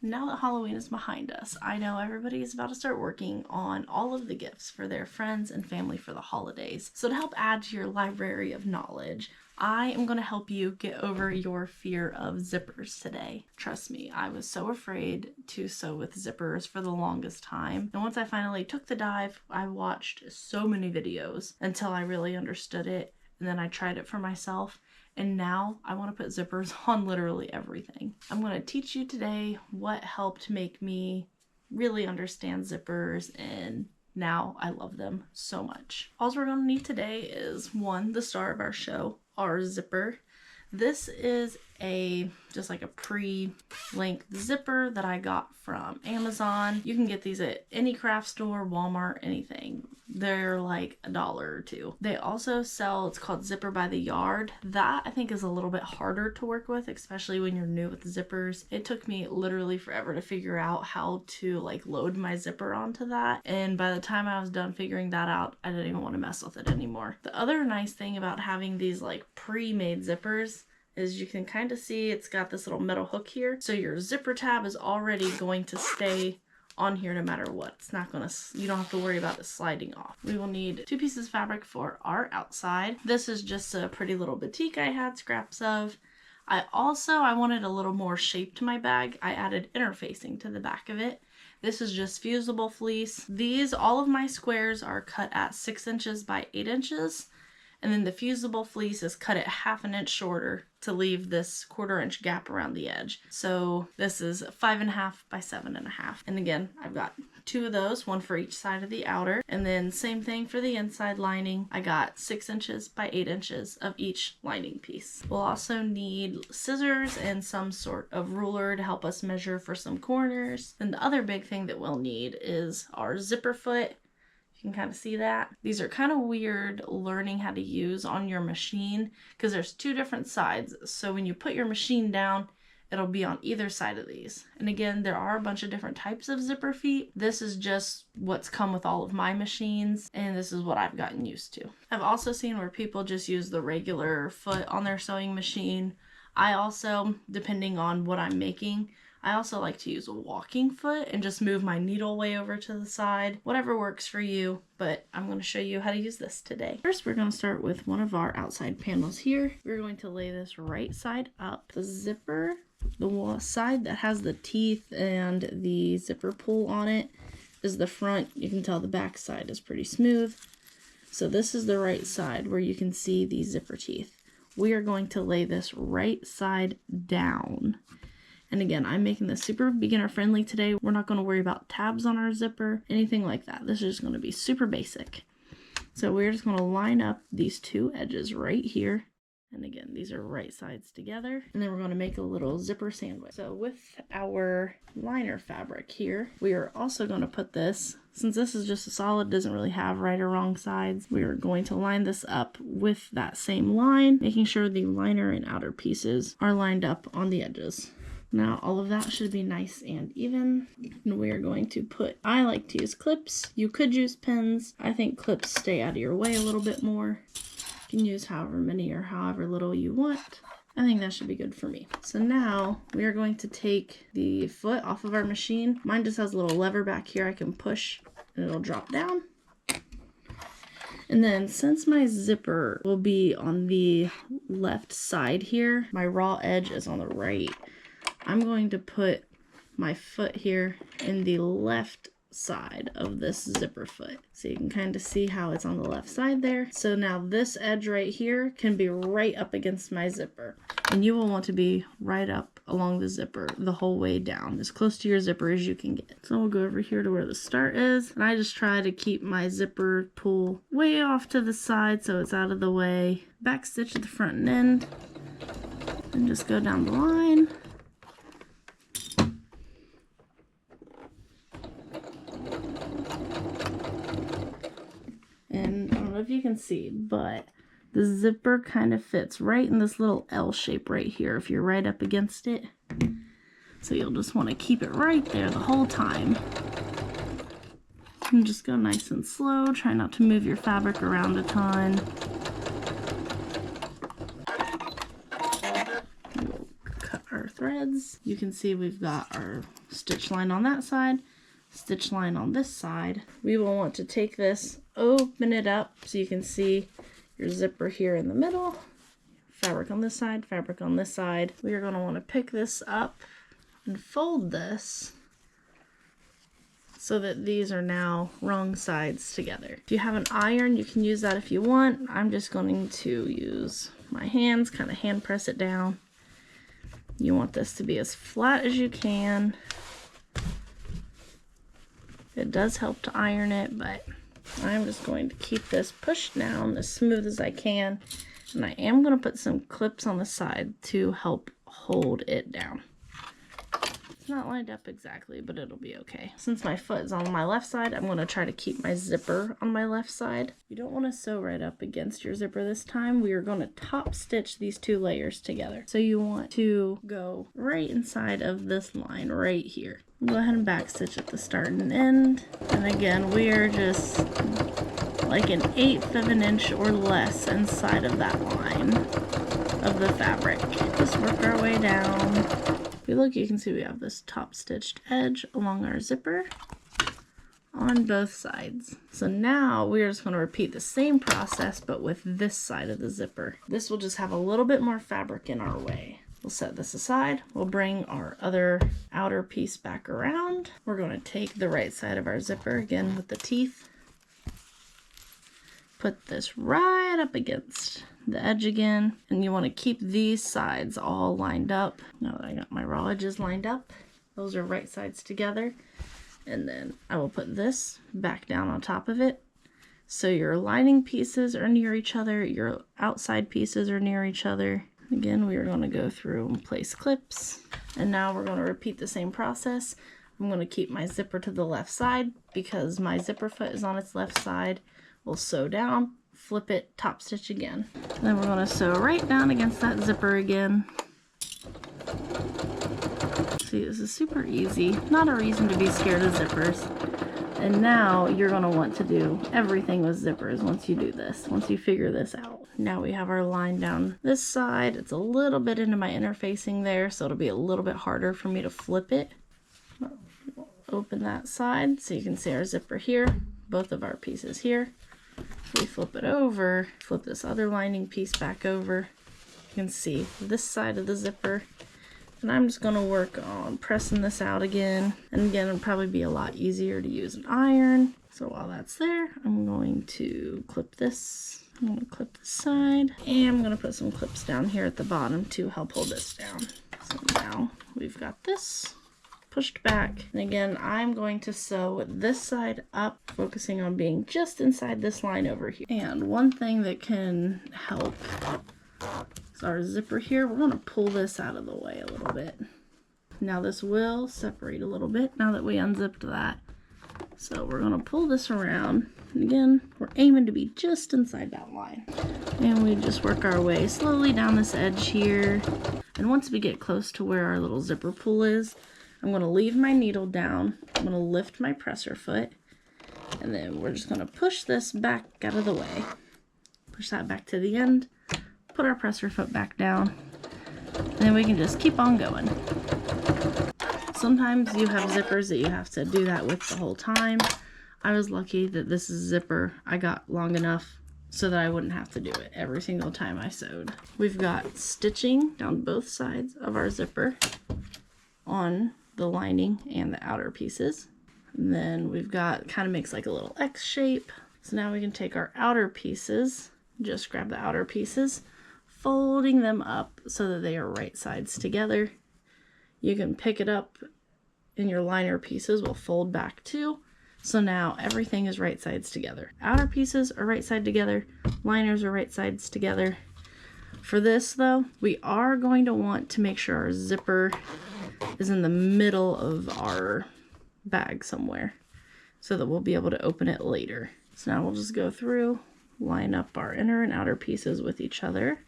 now that Halloween is behind us, I know everybody is about to start working on all of the gifts for their friends and family for the holidays. So to help add to your library of knowledge, I am going to help you get over your fear of zippers today. Trust me, I was so afraid to sew with zippers for the longest time. And once I finally took the dive, I watched so many videos until I really understood it. And then I tried it for myself. And now I want to put zippers on literally everything. I'm going to teach you today what helped make me really understand zippers, and now I love them so much. All we're going to need today is one, the star of our show, our zipper. This is just like a pre-length zipper that I got from Amazon. You can get these at any craft store, Walmart, anything. They're like $1 or $2. They also sell, it's called Zipper by the Yard. That I think is a little bit harder to work with, especially when you're new with zippers. It took me literally forever to figure out how to like load my zipper onto that. And by the time I was done figuring that out, I didn't even want to mess with it anymore. The other nice thing about having these like pre-made zippers is you can kind of see it's got this little metal hook here. So your zipper tab is already going to stay on here no matter what. It's not gonna, you don't have to worry about it sliding off. We will need 2 pieces of fabric for our outside. This is just a pretty little batik I had scraps of. I wanted a little more shape to my bag. I added interfacing to the back of it. This is just fusible fleece. All of my squares are cut at 6 inches by 8 inches. And then the fusible fleece is cut at 1/2 inch shorter to leave this 1/4 inch gap around the edge. So this is 5.5 by 7.5. And again, I've got 2 of those, one for each side of the outer. And then same thing for the inside lining. I got 6 inches by 8 inches of each lining piece. We'll also need scissors and some sort of ruler to help us measure for some corners. And the other big thing that we'll need is our zipper foot. You can kind of see that. These are kind of weird learning how to use on your machine because there's 2 different sides. So when you put your machine down, it'll be on either side of these. And again, there are a bunch of different types of zipper feet. This is just what's come with all of my machines, and this is what I've gotten used to. I've also seen where people just use the regular foot on their sewing machine. I also, depending on what I'm making, I also like to use a walking foot and just move my needle way over to the side. Whatever works for you, but I'm going to show you how to use this today. First, we're going to start with one of our outside panels here. We're going to lay this right side up. The zipper, the side that has the teeth and the zipper pull on it is the front. You can tell the back side is pretty smooth. So this is the right side where you can see the zipper teeth. We are going to lay this right side down. And again, I'm making this super beginner friendly today. We're not going to worry about tabs on our zipper, anything like that. This is just going to be super basic. So we're just going to line up these 2 edges right here. And again, these are right sides together. And then we're going to make a little zipper sandwich. So with our liner fabric here, we are also going to put this, since this is just a solid, doesn't really have right or wrong sides, we are going to line this up with that same line, making sure the liner and outer pieces are lined up on the edges. Now all of that should be nice and even, and we are going to I like to use clips. You could use pins. I think clips stay out of your way a little bit more. You can use however many or however little you want. I think that should be good for me. So now we are going to take the foot off of our machine. Mine just has a little lever back here I can push and it'll drop down. And then since my zipper will be on the left side here, my raw edge is on the right. I'm going to put my foot here in the left side of this zipper foot. So you can kind of see how it's on the left side there. So now this edge right here can be right up against my zipper. And you will want to be right up along the zipper the whole way down, as close to your zipper as you can get. So we'll go over here to where the start is. And I just try to keep my zipper pull way off to the side so it's out of the way. Back stitch at the front and end. And just go down the line. And I don't know if you can see, but the zipper kind of fits right in this little L shape right here if you're right up against it. So you'll just want to keep it right there the whole time. And just go nice and slow. Try not to move your fabric around a ton. We'll cut our thread. threads. You can see we've got our stitch line on that side, stitch line on this side. We will want to take this, open it up so you can see your zipper here in the middle, fabric on this side, fabric on this side. We are going to want to pick this up and fold this so that these are now wrong sides together. If you have an iron, you can use that if you want. I'm just going to use my hands, kind of hand press it down. You want this to be as flat as you can. It does help to iron it, but I'm just going to keep this pushed down as smooth as I can. And I am going to put some clips on the side to help hold it down. It's not lined up exactly, but it'll be okay. Since my foot is on my left side, I'm going to try to keep my zipper on my left side. You don't want to sew right up against your zipper this time. We are going to top stitch these two layers together. So you want to go right inside of this line right here. Go ahead and back stitch at the start and end. And again, we are just like 1/8 of an inch or less inside of that line of the fabric. Just work our way down. If you look, you can see we have this top stitched edge along our zipper on both sides. So now we're just going to repeat the same process, but with this side of the zipper. This will just have a little bit more fabric in our way. We'll set this aside. We'll bring our other outer piece back around. We're going to take the right side of our zipper again with the teeth. Put this right up against the edge again. And you want to keep these sides all lined up. Now that I got my raw edges lined up, those are right sides together. And then I will put this back down on top of it. So your lining pieces are near each other. Your outside pieces are near each other. Again, we are going to go through and place clips. And now we're going to repeat the same process. I'm going to keep my zipper to the left side because my zipper foot is on its left side. We'll sew down, flip it, top stitch again. And then we're going to sew right down against that zipper again. See, this is super easy. Not a reason to be scared of zippers. And now you're going to want to do everything with zippers once you do this, once you figure this out. Now we have our line down this side. It's a little bit into my interfacing there, so it'll be a little bit harder for me to flip it. Open that side so you can see our zipper here, both of our pieces here. If we flip it over, flip this other lining piece back over, you can see this side of the zipper. And I'm just going to work on pressing this out again. And again, it'll probably be a lot easier to use an iron. So while that's there, I'm going to clip this. I'm going to clip this side. And I'm going to put some clips down here at the bottom to help hold this down. So now we've got this pushed back. And again, I'm going to sew this side up, focusing on being just inside this line over here. And one thing that can help is our zipper here. We're going to pull this out of the way a little bit. Now this will separate a little bit now that we unzipped that. So we're going to pull this around. And again, we're aiming to be just inside that line. And we just work our way slowly down this edge here. And once we get close to where our little zipper pull is, I'm going to leave my needle down. I'm going to lift my presser foot. And then we're just going to push this back out of the way. Push that back to the end. Put our presser foot back down. And then we can just keep on going. Sometimes you have zippers that you have to do that with the whole time. I was lucky that this zipper I got long enough so that I wouldn't have to do it every single time I sewed. We've got stitching down both sides of our zipper on the lining and the outer pieces. And then we've got, kind of makes like a little X shape. So now we can take our outer pieces, just grab the outer pieces, folding them up so that they are right sides together. You can pick it up and your liner pieces will fold back too. So now everything is right sides together. Outer pieces are right side together, liners are right sides together. For this though, we are going to want to make sure our zipper is in the middle of our bag somewhere so that we'll be able to open it later. So now we'll just go through, line up our inner and outer pieces with each other.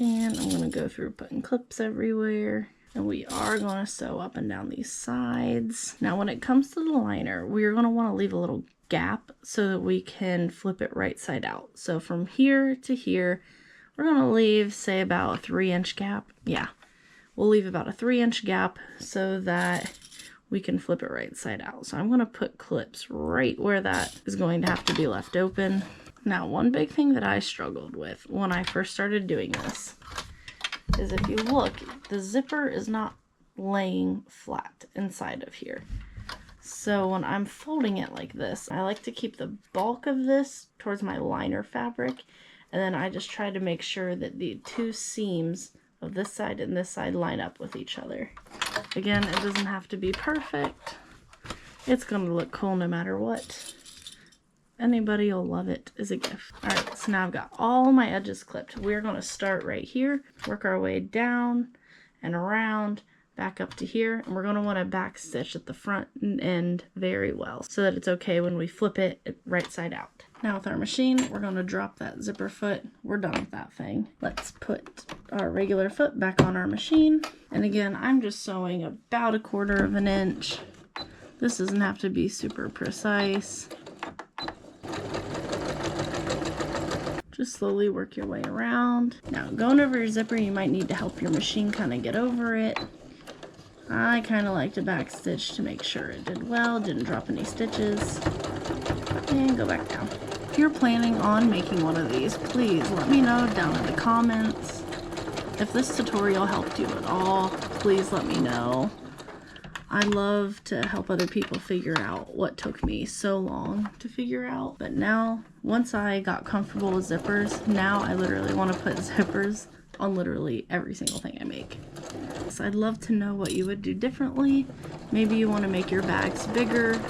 And I'm going to go through putting clips everywhere. And we are going to sew up and down these sides. Now when it comes to the liner, we're going to want to leave a little gap so that we can flip it right side out. So from here to here, we're going to leave, say, about a 3-inch gap. Yeah, we'll leave about a 3-inch gap so that we can flip it right side out. So I'm going to put clips right where that is going to have to be left open. Now, one big thing that I struggled with when I first started doing this is if you look, the zipper is not laying flat inside of here. So when I'm folding it like this, I like to keep the bulk of this towards my liner fabric, and then I just try to make sure that the two seams of this side and this side line up with each other. Again, it doesn't have to be perfect. It's going to look cool no matter what. Anybody will love it as a gift. Alright, so now I've got all my edges clipped. We're going to start right here, work our way down and around, back up to here, and we're going to want to back stitch at the front end very well so that it's okay when we flip it right side out. Now with our machine, we're going to drop that zipper foot. We're done with that thing. Let's put our regular foot back on our machine. And again, I'm just sewing about 1/4 inch. This doesn't have to be super precise. Just slowly work your way around. Now, going over your zipper, you might need to help your machine kind of get over it. I kind of like to back stitch to make sure it did well, didn't drop any stitches. And go back down. If you're planning on making one of these, please let me know down in the comments. If this tutorial helped you at all, please let me know. I love to help other people figure out what took me so long to figure out. But now, once I got comfortable with zippers, now I literally want to put zippers on literally every single thing I make. So I'd love to know what you would do differently. Maybe you want to make your bags bigger.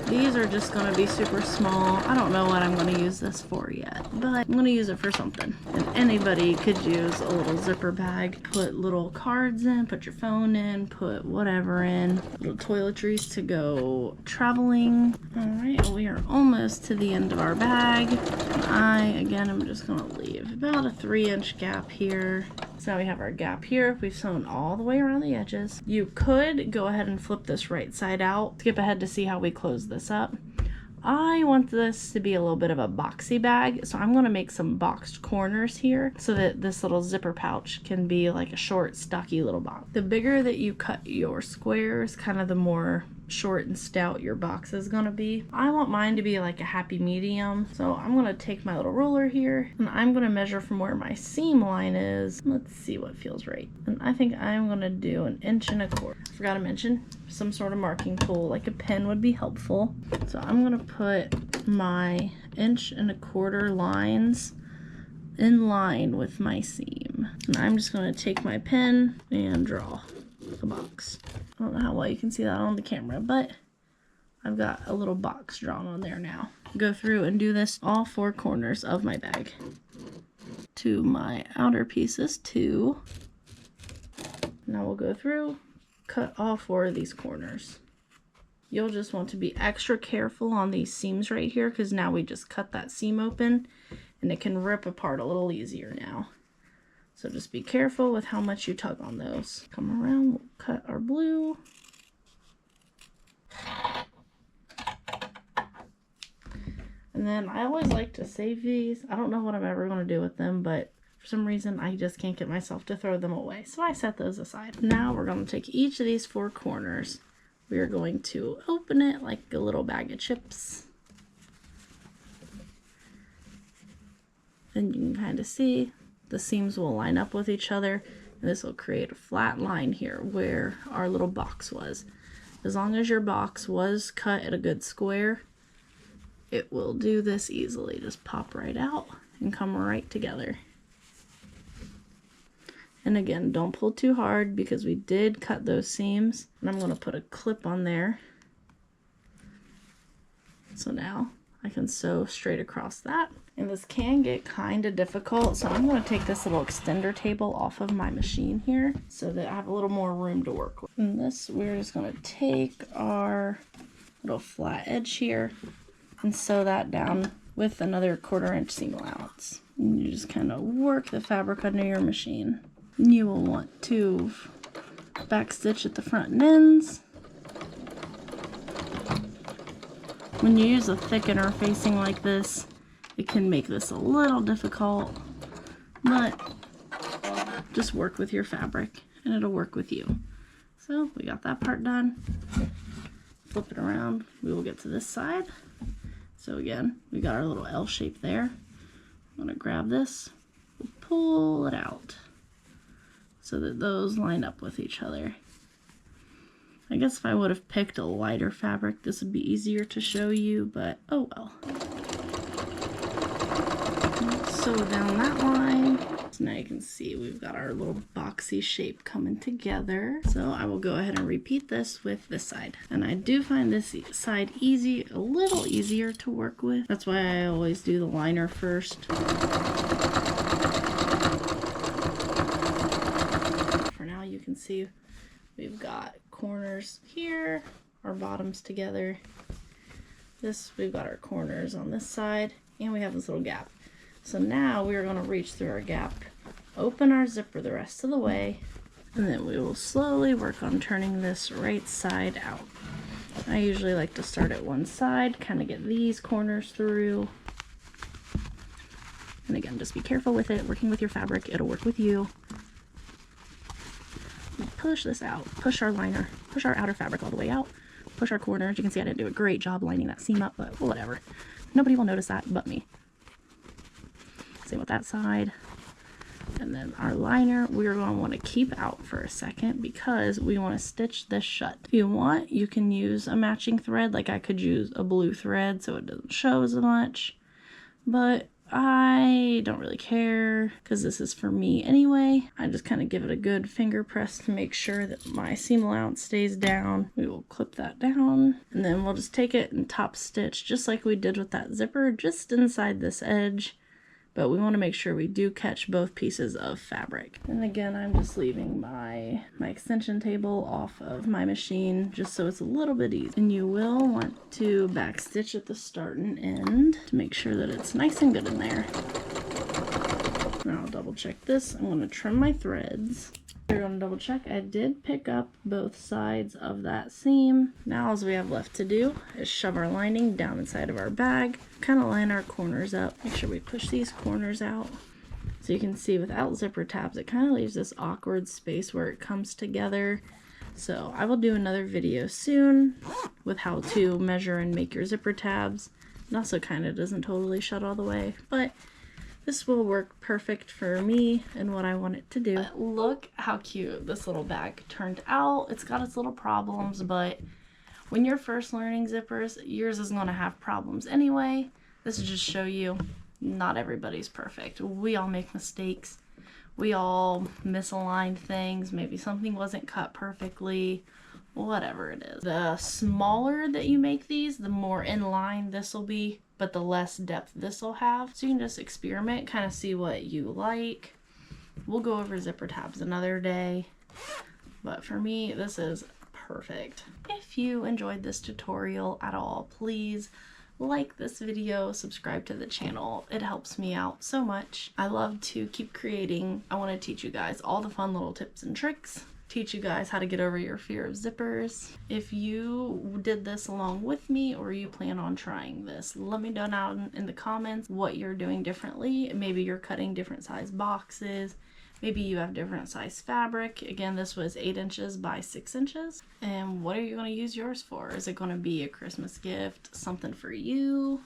These are just going to be super small. I don't know what I'm going to use this for yet, but I'm going to use it for something. And anybody could use a little zipper bag. Put little cards in, put your phone in, put whatever in. Little toiletries to go traveling. Alright, we are almost to the end of our bag. Again, I'm just going to leave about a 3-inch gap here. So now we have our gap here. We've sewn all the way around the edges. You could go ahead and flip this right side out. Skip ahead to see how we close this up. I want this to be a little bit of a boxy bag, so I'm going to make some boxed corners here so that this little zipper pouch can be like a short, stocky little box. The bigger that you cut your squares, kind of the more short and stout your box is going to be. I want mine to be like a happy medium, so I'm going to take my little ruler here and I'm going to measure from where my seam line is. Let's see what feels right. And I think I'm going to do 1 1/4 inch. I forgot to mention some sort of marking tool like a pen would be helpful. So I'm going to put my 1 1/4 inch lines in line with my seam. And I'm just going to take my pen and draw a box. I don't know how well you can see that on the camera, but I've got a little box drawn on there now. Go through and do this all 4 corners of my bag. To my outer pieces too. Now we'll go through, cut all 4 of these corners. You'll just want to be extra careful on these seams right here because now we just cut that seam open and it can rip apart a little easier now. So just be careful with how much you tug on those. Come around, we'll cut our blue. And then I always like to save these. I don't know what I'm ever going to do with them, but for some reason I just can't get myself to throw them away. So I set those aside. Now we're going to take each of these 4 corners. We are going to open it like a little bag of chips. And you can kind of see the seams will line up with each other, and this will create a flat line here where our little box was. As long as your box was cut at a good square, it will do this easily. Just pop right out and come right together. And again, don't pull too hard because we did cut those seams. And I'm going to put a clip on there. So now I can sew straight across that. And this can get kind of difficult, so I'm going to take this little extender table off of my machine here so that I have a little more room to work with. And this, we're just going to take our little flat edge here and sew that down with another 1/4 inch seam allowance. And you just kind of work the fabric under your machine. And you will want to back stitch at the front and ends. When you use a thick interfacing like this, it can make this a little difficult, but just work with your fabric and it'll work with you. So we got that part done. Flip it around, we will get to this side. So again, we got our little L shape there. I'm gonna grab this, we'll pull it out so that those line up with each other. I guess if I would have picked a lighter fabric, this would be easier to show you, but oh well. Sew down that line. So now you can see we've got our little boxy shape coming together. So I will go ahead and repeat this with this side. And I do find this side a little easier to work with. That's why I always do the liner first. For now you can see we've got corners here, our bottoms together. We've got our corners on this side, and we have this little gap. So now we're going to reach through our gap, open our zipper the rest of the way, and then we will slowly work on turning this right side out. I usually like to start at one side, kind of get these corners through. And again, just be careful with it, working with your fabric, it'll work with you. Push this out, push our liner, push our outer fabric all the way out, push our corners. You can see I didn't do a great job lining that seam up, but whatever. Nobody will notice that but me. Same with that side. And then our liner, we're going to want to keep out for a second because we want to stitch this shut. If you want, you can use a matching thread. Like I could use a blue thread so it doesn't show as much, but I don't really care because this is for me anyway. I just kind of give it a good finger press to make sure that my seam allowance stays down. We will clip that down, and then we'll just take it and top stitch just like we did with that zipper, just inside this edge. But we want to make sure we do catch both pieces of fabric. And again, I'm just leaving my extension table off of my machine just so it's a little bit easy. And you will want to back stitch at the start and end to make sure that it's nice and good in there. Now I'll double check this. I'm going to trim my threads. We're going to double check. I did pick up both sides of that seam. Now all we have left to do is shove our lining down inside of our bag, kind of line our corners up. Make sure we push these corners out. So you can see without zipper tabs, it kind of leaves this awkward space where it comes together. So I will do another video soon with how to measure and make your zipper tabs. It also kind of doesn't totally shut all the way, but this will work perfect for me and what I want it to do. Look how cute this little bag turned out. It's got its little problems, but when you're first learning zippers, yours is going to have problems anyway. This will just show you not everybody's perfect. We all make mistakes. We all misalign things. Maybe something wasn't cut perfectly. Whatever it is. The smaller that you make these, the more in line this will be, but the less depth this will have. So you can just experiment, kind of see what you like. We'll go over zipper tabs another day, but for me, this is perfect. If you enjoyed this tutorial at all, please like this video, subscribe to the channel. It helps me out so much. I love to keep creating. I want to teach you guys all the fun little tips and tricks, teach you guys how to get over your fear of zippers. If you did this along with me or you plan on trying this, let me know down in the comments what you're doing differently. Maybe you're cutting different size boxes. Maybe you have different size fabric. Again, this was 8 inches by 6 inches. And what are you going to use yours for? Is it going to be a Christmas gift, something for you?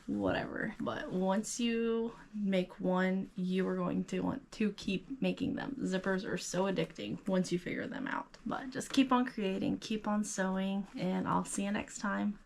Whatever. But once you make one, you are going to want to keep making them. Zippers are so addicting once you figure them out. But just keep on creating, keep on sewing, and I'll see you next time.